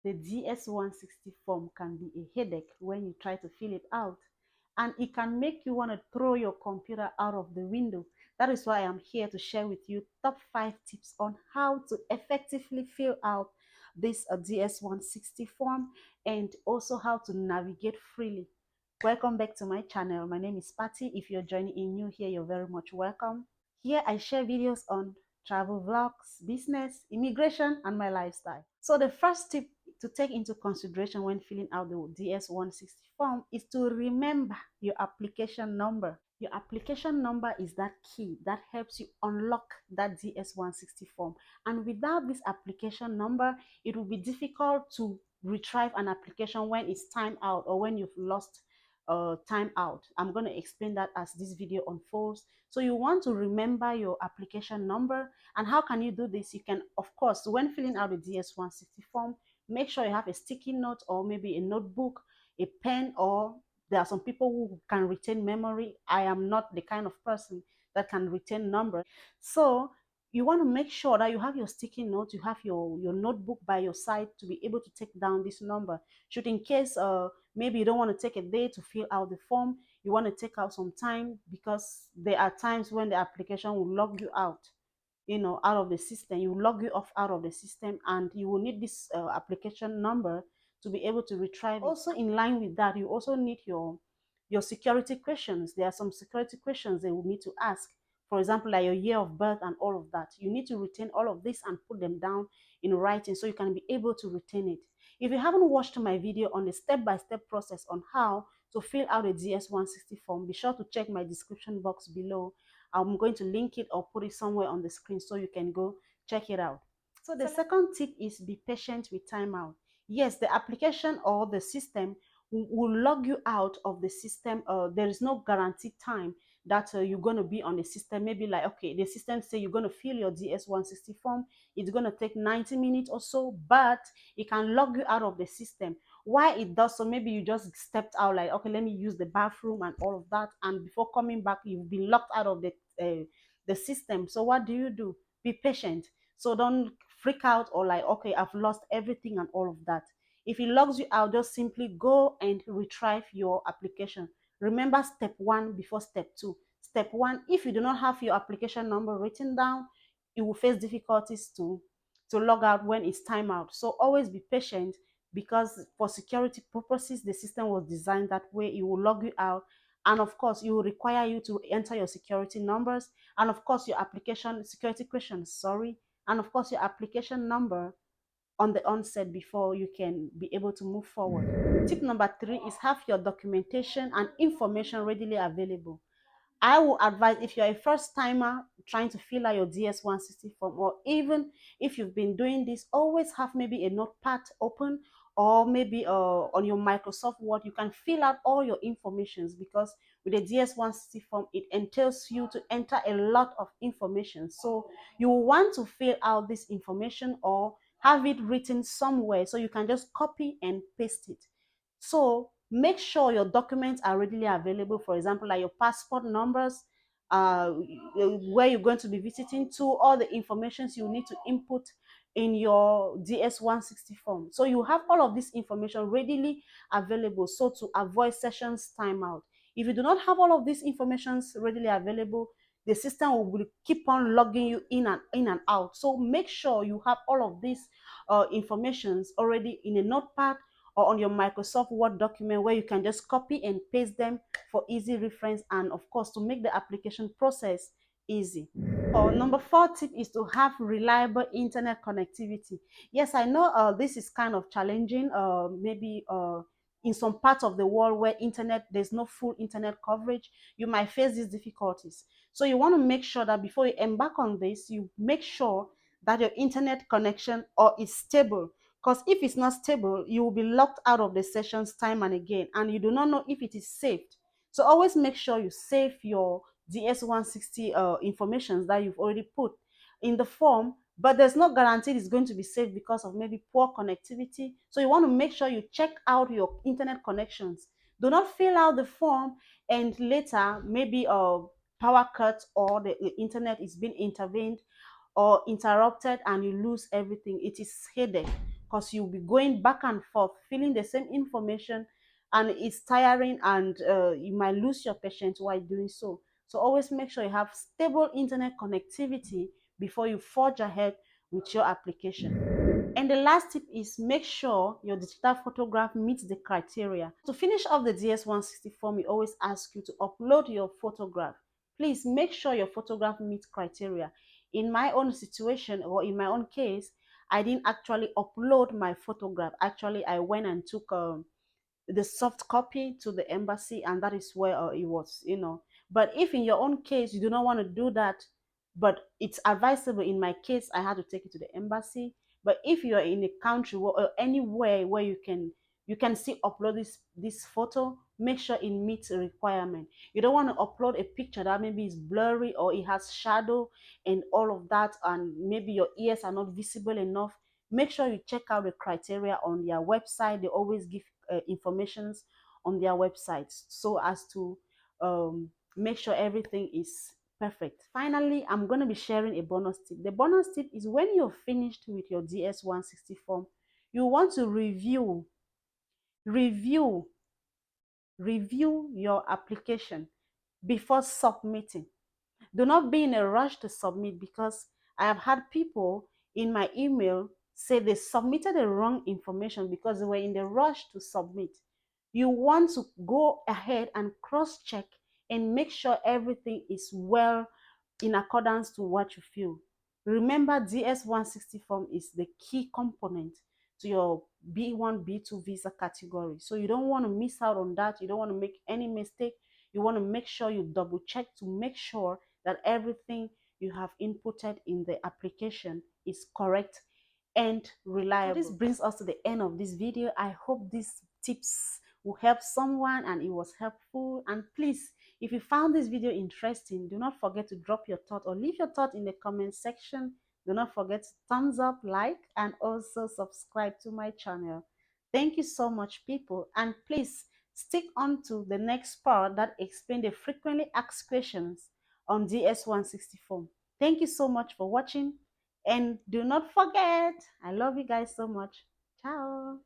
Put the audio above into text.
The DS-160 form can be a headache when you try to fill it out, and it can make you want to throw your computer out of the window. That is why I'm here to share with you top 5 tips on how to effectively fill out this DS-160 form, and also how to navigate freely. Welcome back to my channel. My name is Patty. If you're joining in new here, you're very much welcome. Here I share videos on travel vlogs, business, immigration, and my lifestyle. So the first tip to take into consideration when filling out the DS-160 form is to remember your application number. Your application number is that key that helps you unlock that DS-160 form. And without this application number, it will be difficult to retrieve an application when it's time out or when you've lost time out. I'm going to explain that as this video unfolds. So you want to remember your application number. And how can you do this? You can, of course, when filling out the DS-160 form, make sure you have a sticky note or maybe a notebook, a pen, or there are some people who can retain memory. I am not the kind of person that can retain numbers. So you want to make sure that you have your sticky note, you have your notebook by your side to be able to take down this number. Should in case maybe you don't want to take a day to fill out the form, you want to take out some time, because there are times when the application will log you out, out of the system. You log you off out of the system, and you will need this application number to be able to retrieve it. Also, in line with that, you also need your security questions. There are some security questions they will need to ask. For example, like your year of birth and all of that. You need to retain all of this and put them down in writing so you can be able to retain it. If you haven't watched my video on the step-by-step process on how to fill out a DS-160 form, be sure to check my description box below. I'm going to link it or put it somewhere on the screen so you can go check it out. So the second tip is be patient with timeout. Yes, the application or the system will log you out of the system. There is no guaranteed time that you're going to be on the system. Maybe like, okay, the system say you're going to fill your DS-160 form. It's going to take 90 minutes or so, but it can log you out of the system. Why it does so? Maybe you just stepped out, like, okay, let me use the bathroom and all of that, and before coming back you've been locked out of the system. So what do? Be patient. So don't freak out or like, okay, I've lost everything and all of that. If it logs you out, just simply go and retrieve your application. Remember step 1 before step 2. Step 1, if you do not have your application number written down, you will face difficulties to log out when it's timeout. So always be patient, because for security purposes, the system was designed that way. It will log you out, and of course, it will require you to enter your security numbers, and of course, your application security questions, sorry, and of course, your application number on the onset before you can be able to move forward. Tip number 3 is have your documentation and information readily available. I will advise, if you're a first timer trying to fill out your DS-160 form, or even if you've been doing this, always have maybe a notepad open, or maybe on your Microsoft Word. You can fill out all your informations, because with the DS-160 form, it entails you to enter a lot of information. So you will want to fill out this information or have it written somewhere so you can just copy and paste it. So make sure your documents are readily available. For example, like your passport numbers, where you're going to be visiting to, all the informations you need to input in your DS-160 form. So you have all of this information readily available, so to avoid sessions timeout. If you do not have all of these informations readily available, the system will keep on logging you in and out. So make sure you have all of these informations already in a notepad or on your Microsoft Word document, where you can just copy and paste them for easy reference, and of course to make the application process easy. Or number 4 tip is to have reliable internet connectivity. Yes, I know this is kind of challenging, maybe in some parts of the world where there's no full internet coverage, you might face these difficulties. So you want to make sure that before you embark on this, you make sure that your internet connection is stable, because if it's not stable, you will be locked out of the sessions time and again, and you do not know if it is saved. So always make sure you save your DS-160 information that you've already put in the form, but there's no guarantee it's going to be saved because of maybe poor connectivity. So you want to make sure you check out your internet connections. Do not fill out the form and later maybe a power cut, or the internet is being intervened or interrupted, and you lose everything. It is headache, because you'll be going back and forth, filling the same information, and it's tiring, and you might lose your patience while doing so. So always make sure you have stable internet connectivity before you forge ahead with your application. And the last tip is make sure your digital photograph meets the criteria. To finish off the DS-160 form, we always ask you to upload your photograph. Please make sure your photograph meets criteria. In my own situation, or in my own case, I didn't actually upload my photograph. Actually, I went and took the soft copy to the embassy, and that is where it was, but if in your own case you do not want to do that, but it's advisable, in my case I had to take it to the embassy. But if you are in a country or anywhere where you can still upload this photo, make sure it meets a requirement. You don't want to upload a picture that maybe is blurry or it has shadow and all of that, and maybe your ears are not visible enough. Make sure you check out the criteria on their website. They always give informations on their websites, so as to make sure everything is perfect. Finally, I'm going to be sharing a bonus tip. The bonus tip is when you're finished with your DS-160 form, you want to review review your application before submitting. Do not be in a rush to submit, because I have had people in my email say they submitted the wrong information because they were in the rush to submit. You want to go ahead and cross-check and make sure everything is well in accordance to what you feel. Remember, DS-160 form is the key component to your B1, B2 visa category. So you don't want to miss out on that. You don't want to make any mistake. You want to make sure you double check to make sure that everything you have inputted in the application is correct and reliable. So this brings us to the end of this video. I hope these tips will help someone and it was helpful. And please, if you found this video interesting, do not forget to drop your thought or leave your thought in the comment section. Do not forget to thumbs up, like, and also subscribe to my channel. Thank you so much, people, and please stick on to the next part that explains the frequently asked questions on DS-164. Thank you so much for watching, and do not forget, I love you guys so much. Ciao.